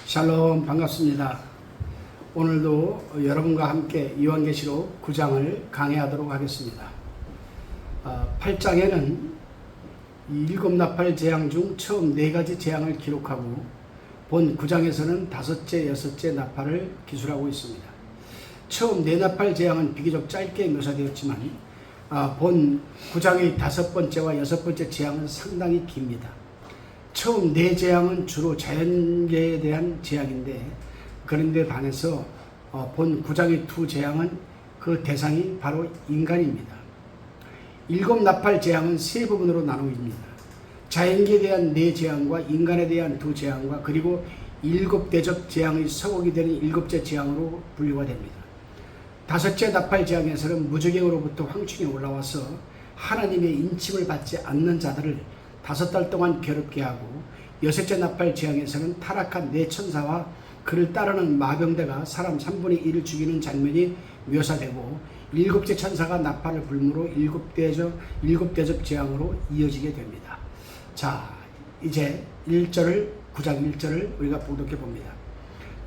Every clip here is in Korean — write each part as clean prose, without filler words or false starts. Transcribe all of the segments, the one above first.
샬롬, 반갑습니다. 오늘도 여러분과 함께 요한계시록 9장을 강해하도록 하겠습니다. 8장에는 일곱 나팔 재앙 중 처음 4가지 재앙을 기록하고 본 9장에서는 5째, 6째 나팔을 기술하고 있습니다. 처음 4나팔 재앙은 비교적 짧게 묘사되었지만 본 9장의 5번째와 6번째 재앙은 상당히 깁니다. 처음 4재앙은 주로 자연계에 대한 재앙인데, 그런데 반해서 본 9장의 2재앙은 그 대상이 바로 인간입니다. 일곱 나팔 재앙은 3부분으로 나누어집니다. 자연계에 대한 4재앙과 인간에 대한 2재앙과 그리고 7대접 재앙의 서곡이 되는 7째 재앙으로 분류가 됩니다. 5째 나팔 재앙에서는 무저갱으로부터 황충에 올라와서 하나님의 인침을 받지 않는 자들을 5달 동안 괴롭게 하고, 6째 나팔 재앙에서는 타락한 4천사와 그를 따르는 마병대가 사람 3분의 1을 죽이는 장면이 묘사되고, 7째 천사가 나팔을 불므로 7대접 재앙으로 이어지게 됩니다. 자, 이제 9장 1절을 우리가 봉독해 봅니다.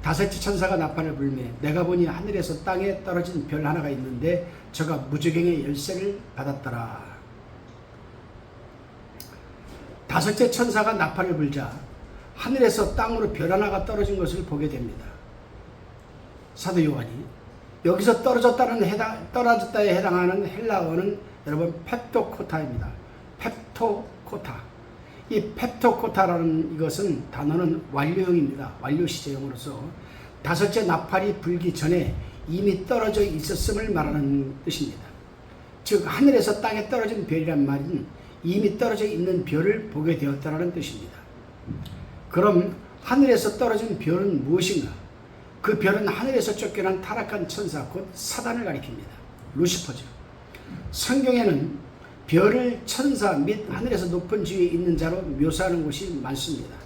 5째 천사가 나팔을 불매 내가 보니 하늘에서 땅에 떨어진 별 하나가 있는데 저가 무저갱의 열쇠를 받았더라. 5째 천사가 나팔을 불자 하늘에서 땅으로 별 하나가 떨어진 것을 보게 됩니다. 사도 요한이 여기서 떨어졌다에 해당하는 헬라어는 여러분 펩토코타입니다. 펩토코타. 이 펩토코타라는 이것은 단어는 완료형입니다. 완료 시제형으로서 5째 나팔이 불기 전에 이미 떨어져 있었음을 말하는 뜻입니다. 즉 하늘에서 땅에 떨어진 별이란 말은 이미 떨어져 있는 별을 보게 되었다는 뜻입니다. 그럼 하늘에서 떨어진 별은 무엇인가? 그 별은 하늘에서 쫓겨난 타락한 천사 곧 사단을 가리킵니다. 루시퍼죠. 성경에는 별을 천사 및 하늘에서 높은 지위에 있는 자로 묘사하는 곳이 많습니다.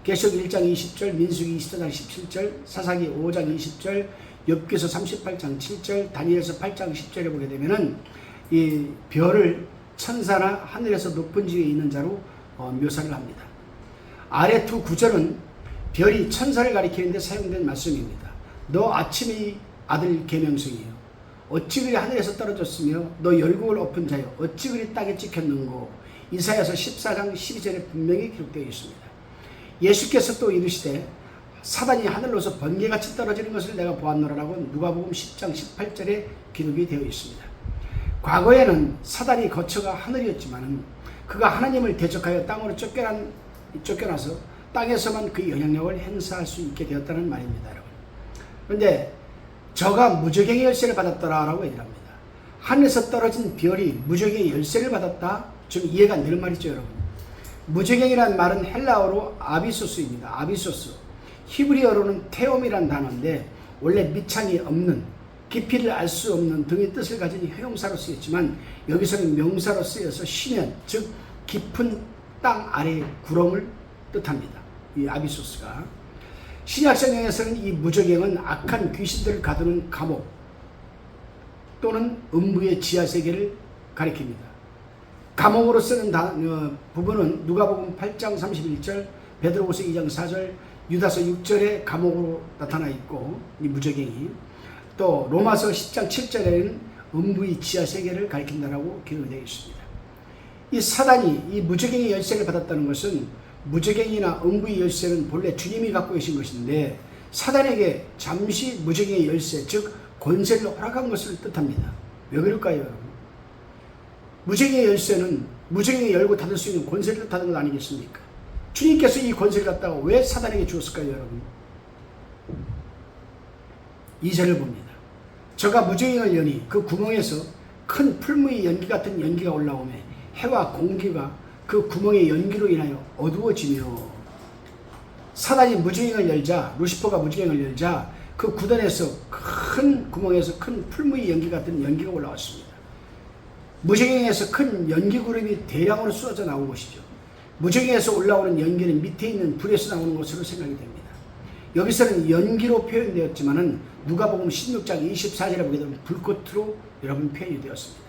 계시록 1장 20절, 민수기 24장 17절, 사사기 5장 20절, 욥기서 38장 7절, 다니엘서 8장 10절에 보게 되면은 이 별을 천사나 하늘에서 높은 지위에 있는 자로 묘사를 합니다. 아래 2구절은 별이 천사를 가리키는데 사용된 말씀입니다. 너 아침의 아들 계명성이요 어찌 그리 하늘에서 떨어졌으며 너 열국을 엎은 자요 어찌 그리 땅에 찍혔는고. 이사야서 14장 12절에 분명히 기록되어 있습니다. 예수께서 또 이르시되 사단이 하늘로서 번개같이 떨어지는 것을 내가 보았노라라고 누가복음 10장 18절에 기록이 되어 있습니다. 과거에는 사단이 거처가 하늘이었지만 그가 하나님을 대적하여 땅으로 쫓겨나서 땅에서만 그 영향력을 행사할 수 있게 되었다는 말입니다. 여러분. 그런데 저가 무저갱의 열쇠를 받았더라라고 얘기를 합니다. 하늘에서 떨어진 별이 무저갱의 열쇠를 받았다? 좀 이해가 안 되는 말이죠, 여러분. 무저갱이라는 말은 헬라어로 아비소스입니다. 아비소스. 히브리어로는 테옴이라는 단어인데 원래 밑창이 없는, 깊이를 알 수 없는 등의 뜻을 가진 형용사로 쓰였지만 여기서는 명사로 쓰여서 심연, 즉 깊은 땅 아래의 구렁을 뜻합니다. 이 아비소스가. 신약성경에서는 이 무저갱은 악한 귀신들을 가두는 감옥 또는 음부의 지하세계를 가리킵니다. 감옥으로 쓰는 부분은 누가복음 8장 31절, 베드로후서 2장 4절, 유다서 6절에 감옥으로 나타나 있고, 이 무저갱이 또 로마서 10장 7절에는 음부의 지하세계를 가리킨다라고 기록되어 있습니다. 이 사단이 이 무저갱의 열쇠를 받았다는 것은 무저갱이나 음부의 열쇠는 본래 주님이 갖고 계신 것인데 사단에게 잠시 무저갱의 열쇠, 즉 권세를 허락한 것을 뜻합니다. 왜 그럴까요, 여러분? 무저갱의 열쇠는 무저갱이 열고 닫을 수 있는 권세를 뜻하는 것 아니겠습니까? 주님께서 이 권세를 갖다가 왜 사단에게 주었을까요, 여러분? 2절을 봅니다. 저가 무저갱을 여니 그 구멍에서 큰 풀무의 연기 같은 연기가 올라오며 해와 공기가 그 구멍의 연기로 인하여 어두워지며. 사단이 무저갱을 열자, 루시퍼가 무저갱을 열자 그 구덩에서 큰 구멍에서 큰 풀무의 연기 같은 연기가 올라왔습니다. 무저갱에서 큰 연기 구름이 대량으로 쏟아져 나온 것이죠. 무저갱에서 올라오는 연기는 밑에 있는 불에서 나오는 것으로 생각이 됩니다. 여기서는 연기로 표현되었지만은 누가복음 16장 24절에 보게 되면 불꽃으로 여러분 표현이 되었습니다.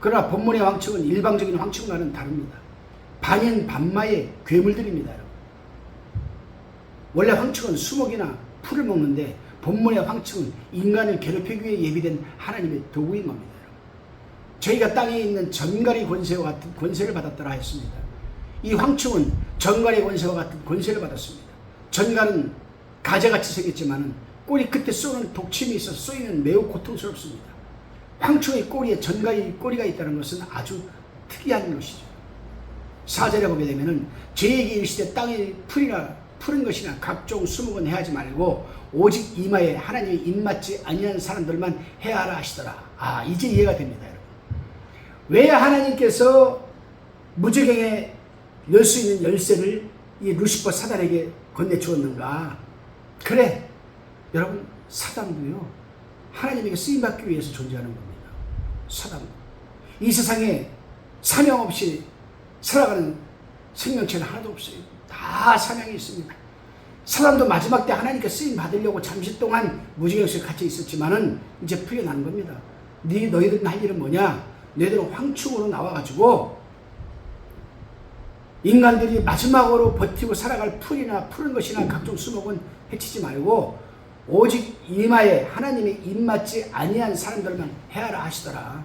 그러나 본문의 황충은 일방적인 황충과는 다릅니다. 반인 반마의 괴물들입니다. 여러분. 원래 황충은 수목이나 풀을 먹는데 본문의 황충은 인간을 괴롭히기 위해 예비된 하나님의 도구인 겁니다. 여러분. 저희가 땅에 있는 전갈이 권세와 같은 권세를 받았더라 했습니다. 이 황충은 전갈의 권세와 같은 권세를 받았습니다. 전갈은 가재같이 생겼지만 꼬리 끝에 쏘는 독침이 있어서 쏘이면 매우 고통스럽습니다. 황충의 꼬리에 전갈의 꼬리가 있다는 것은 아주 특이한 것이죠. 4절에 보게 되면은 저에게 이르시되 땅에 푸른 것이나 각종 수목은 해하지 말고 오직 이마에 하나님의 입맞지 아니한 사람들만 해하라 하시더라. 이제 이해가 됩니다. 여러분. 왜 하나님께서 무저갱에 열 수 있는 열쇠를 이 루시퍼 사단에게 건네주었는가? 그래, 여러분, 사단도요 하나님에게 쓰임받기 위해서 존재하는 겁니다. 사단. 이 세상에 사명 없이 살아가는 생명체는 하나도 없어요. 다 사명이 있습니다. 사단도 마지막 때 하나님께 쓰임 받으려고 잠시 동안 무지개 속에 갇혀 있었지만은 이제 풀려나는 겁니다. 너희들은 할 일은 뭐냐? 너희들은 황충으로 나와가지고 인간들이 마지막으로 버티고 살아갈 풀이나 푸른 것이나 각종 수목은 해치지 말고 오직 이마에 하나님의 입맞지 아니한 사람들만 해하라 하시더라.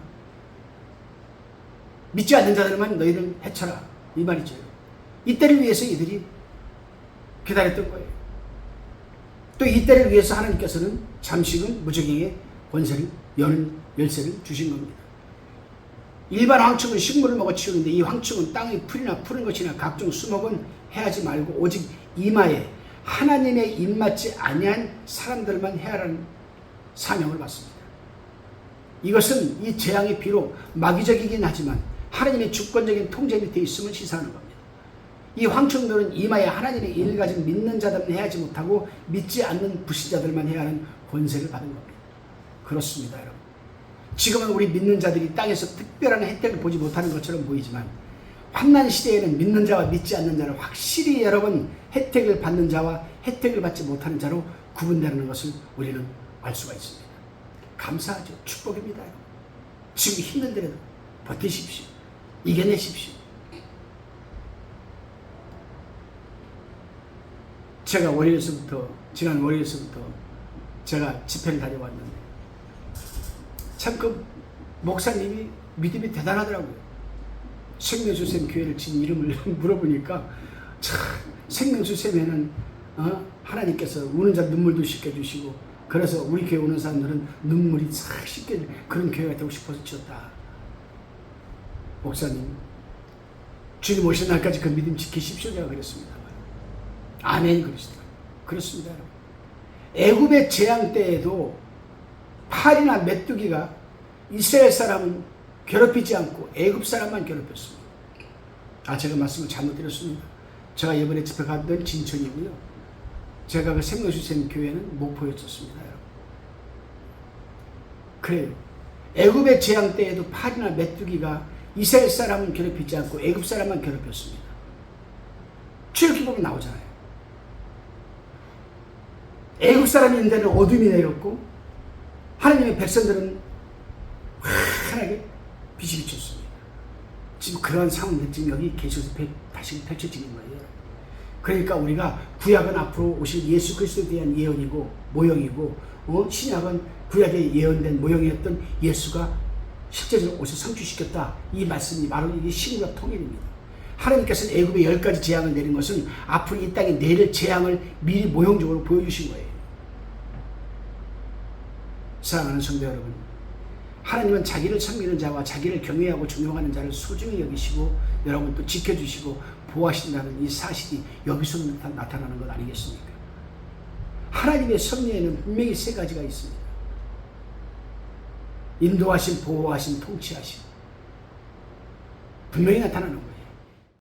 믿지 않는 자들만 너희는 해쳐라, 이 말이죠. 이때를 위해서 이들이 기다렸던 거예요. 또 이때를 위해서 하나님께서는 잠시금 무적에게 권세를 여는 열쇠를 주신 겁니다. 일반 황충은 식물을 먹어 치우는데 이 황충은 땅의 풀이나 푸른 것이나 각종 수목은 해하지 말고 오직 이마에 하나님의 입맞지 아니한 사람들만 해하라는 사명을 받습니다. 이것은 이 재앙이 비록 마귀적이긴 하지만 하나님의 주권적인 통제 밑에 있음을 시사하는 겁니다. 이 황충들은 이마에 하나님의 일을 가진 믿는 자들은 해하지 못하고 믿지 않는 불신자들만 해야 하는 권세를 받은 겁니다. 그렇습니다, 여러분. 지금은 우리 믿는 자들이 땅에서 특별한 혜택을 보지 못하는 것처럼 보이지만 환난 시대에는 믿는 자와 믿지 않는 자를 확실히 여러분 혜택을 받는 자와 혜택을 받지 못하는 자로 구분되는 것을 우리는 알 수가 있습니다. 감사하죠. 축복입니다. 지금 힘들더라도 버티십시오. 이겨내십시오. 제가 지난 월요일서부터 제가 집회를 다녀왔는데 참 그 목사님이 믿음이 대단하더라고요. 생명수샘 교회를 진 이름을 물어보니까 참 생명수샘에는 하나님께서 우는 자 눈물도 씻겨주시고 그래서 우리 교회 오는 사람들은 눈물이 싹 씻겨져 그런 교회가 되고 싶어서 지었다. 목사님 주님 오신 날까지 그 믿음 지키십시오. 제가 그랬습니다. 아멘. 그렇습니다. 여러분. 애굽의 재앙 때에도 파리나 메뚜기가 이스라엘 사람은 괴롭히지 않고 애굽 사람만 괴롭혔습니다. 제가 말씀을 잘못 드렸습니다. 제가 이번에 집회 갔던 진천이고요. 제가 그 생명수샘 교회는 목포였었습니다. 여러분. 그래요. 애굽의 재앙 때에도 파리나 메뚜기가 이스라엘 사람은 괴롭히지 않고 애굽 사람만 괴롭혔습니다. 출애굽기 보면 나오잖아요. 애굽 사람이 있는 데는 어둠이 내렸고 하나님의 백성들은 환하게 빛이 비쳤습니다. 지금 그러한 상황들 지금 여기 계속해서 다시 펼쳐지는 거예요. 그러니까 우리가 구약은 앞으로 오실 예수 그리스도에 대한 예언이고 모형이고 신약은 구약에 예언된 모형이었던 예수가 실제적으로 옷을 성취시켰다. 이 말씀이 바로 이게 신구약 통일입니다. 하나님께서는 애굽에 10가지 재앙을 내린 것은 앞으로 이 땅에 내릴 재앙을 미리 모형적으로 보여주신 거예요. 사랑하는 성도 여러분, 하나님은 자기를 섬기는 자와 자기를 경외하고 존경하는 자를 소중히 여기시고 여러분 또 지켜주시고 보호하신다는 이 사실이 여기서 나타나는 것 아니겠습니까? 하나님의 섭리에는 분명히 3가지가 있습니다. 인도하심, 보호하심, 통치하심 분명히 나타나는 거예요.